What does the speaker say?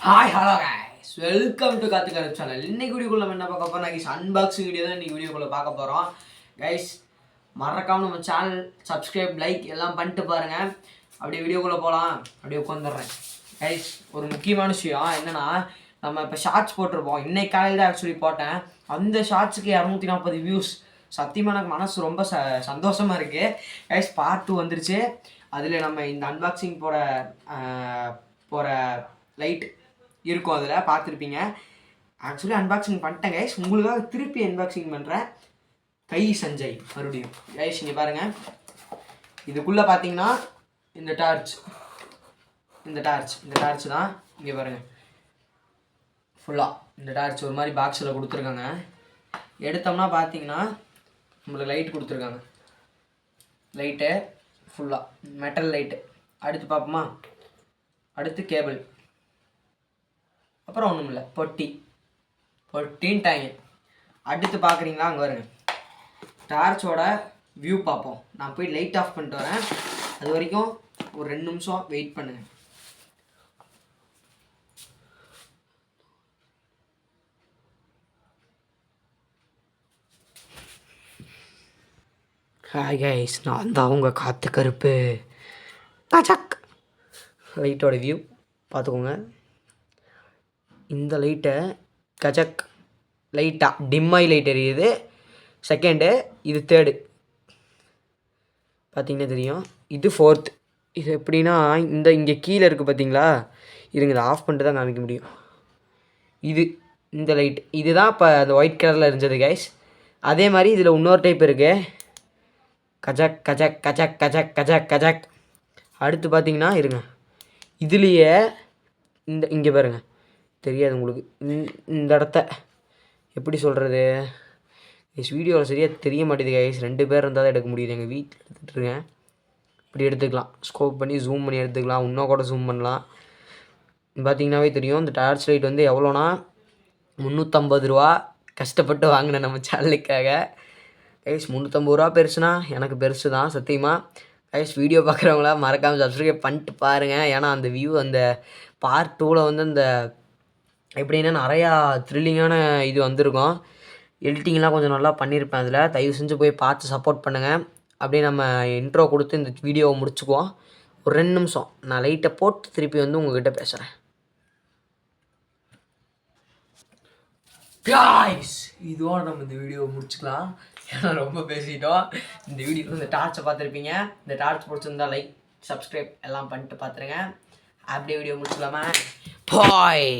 Hi hello guys, welcome to காத்துக்கார channel. இன்னைக்கு வீடியோக்குள்ள நம்ம என்ன பார்க்க போறோம்? கைஸ், அன்பாக்சிங் வீடியோ தான் இன்னைக்கு வீடியோக்குள்ள பார்க்க போறோம். கைஸ், மறக்காம நம்ம சேனல் சப்ஸ்கிரைப், லைக் எல்லாம் பண்ணிட்டு பாருங்க. அப்படியே வீடியோக்குள்ள போகலாம். அப்படியே உட்காந்துடுறேன். கைஸ், ஒரு முக்கியமான விஷயம் என்னன்னா, நம்ம இப்போ ஷார்ட்ஸ் போட்டிருப்போம். இன்னைக்கு காலையில் தான் ஆக்சுவலி போட்டேன். அந்த ஷார்ட்ஸுக்கு 240 வியூஸ். சத்தியமாக எனக்கு மனசு ரொம்ப சந்தோஷமாக இருக்குது. கைஸ், பார்ட் 2 வந்துருச்சு. அதில் நம்ம இந்த அன்பாக்சிங் போகிற லைட் இருக்கும், அதில் பார்த்துருப்பீங்க. ஆக்சுவலி அன்பாக்சிங் பண்ணிட்டேன் கைஸ். உங்களுக்காக திருப்பி அன்பாக்சிங் பண்ணுறேன். கை சஞ்சய் மறுபடியும் கைஸ். இங்கே பாருங்கள், இதுக்குள்ளே பார்த்தீங்கன்னா இந்த டார்ச் தான். இங்கே பாருங்கள், ஃபுல்லாக இந்த டார்ச் ஒரு மாதிரி பாக்ஸில் கொடுத்துருக்காங்க. எடுத்தோம்னா பார்த்தீங்கன்னா நம்மளுக்கு லைட் கொடுத்துருக்காங்க. லைட்டு ஃபுல்லாக மெட்டல் லைட்டு. அடுத்து பார்ப்போமா? அடுத்து கேபிள். அப்புறம் ஒன்றும் இல்லை, பொட்டின்ட்டாங்க. அடுத்து பார்க்குறீங்களா? அங்கே வருங்க, டார்ச்சோட வியூ பார்ப்போம். நான் போய் லைட் ஆஃப் பண்ணிட்டு வரேன். அது வரைக்கும் ஒரு 2 நிமிஷம் வெயிட் பண்ணுங்க. ஹாய் கைஸ், நான் தான் அவங்க காத்து கருப்பு. லைட்டோட வியூ பார்த்துக்கோங்க. இந்த லைட்டை கஜக் லைட்டாக டிம்மாய் லைட் எரியுது. செகண்டு, இது தேர்டு. பார்த்தீங்கன்னா தெரியும். இது 4th. இது எப்படின்னா, இங்கே கீழே இருக்குது பார்த்தீங்களா? இதுங்க இதை ஆஃப் பண்ணிட்டு தான் காமிக்க முடியும். இந்த லைட் இதுதான் இப்போ அந்த ஒயிட் கலரில் இருந்தது கைஸ். அதே மாதிரி இதில் இன்னொரு டைப் இருக்குது, கஜக் கஜக் கஜக் கஜக் கஜக் கஜக். அடுத்து பார்த்தீங்கன்னா இருங்க, இதுலேயே இங்கே பாருங்கள், தெரியாது உங்களுக்கு இந்த இடத்த எப்படி சொல்கிறது. வீடியோவில் சரியாக தெரிய மாட்டேது கைஸ். 2 பேர் இருந்தால் தான் எடுக்க முடியுது. எங்கள் வீட்டில் எடுத்துகிட்ருக்கேன். இப்படி எடுத்துக்கலாம், ஸ்கோப் பண்ணி ஜூம் பண்ணி எடுத்துக்கலாம். இன்னும் கூட ஜூம் பண்ணலாம். பார்த்தீங்கன்னாவே தெரியும். இந்த டார்ச் லைட் வந்து எவ்வளோனா 350 ரூபா. கஷ்டப்பட்டு வாங்கினேன் நம்ம சேனலுக்காக கைஸ். 350 ரூபா பெருசுனா எனக்கு பெருசு தான் சத்தியமாக கைஸ். வீடியோ பார்க்குறவங்களா மறக்காமல் சப்ஸ்கிரைப் பண்ணிட்டு பாருங்கள். ஏன்னா அந்த வியூ அந்த பார்ட் 2ல் வந்து அந்த எப்படின்னா நிறையா த்ரில்லிங்கான இது வந்திருக்கும். எடிட்டிங்லாம் கொஞ்சம் நல்லா பண்ணியிருப்பேன் அதில். தயவு செஞ்சு போய் பார்த்து சப்போர்ட் பண்ணுங்கள். அப்படியே நம்ம இன்ட்ரோ கொடுத்து இந்த வீடியோவை முடிச்சுக்குவோம். ஒரு 2 நிமிஷம் நான் லைட்டை போட்டு திருப்பி வந்து உங்கள்கிட்ட பேசுகிறேன். காய்ஸ், இதோட நம்ம இந்த வீடியோவை முடிச்சுக்கலாம். ஏன்னா ரொம்ப பேசிட்டோம். இந்த வீடியோ இந்த டார்ச்சை பார்த்துருப்பீங்க. இந்த டார்ச் பிடிச்சிருந்தா லைக், சப்ஸ்கிரைப் எல்லாம் பண்ணிட்டு பார்த்துருங்க. அப்படியே வீடியோ முடிச்சுக்கலாமா? பாய்.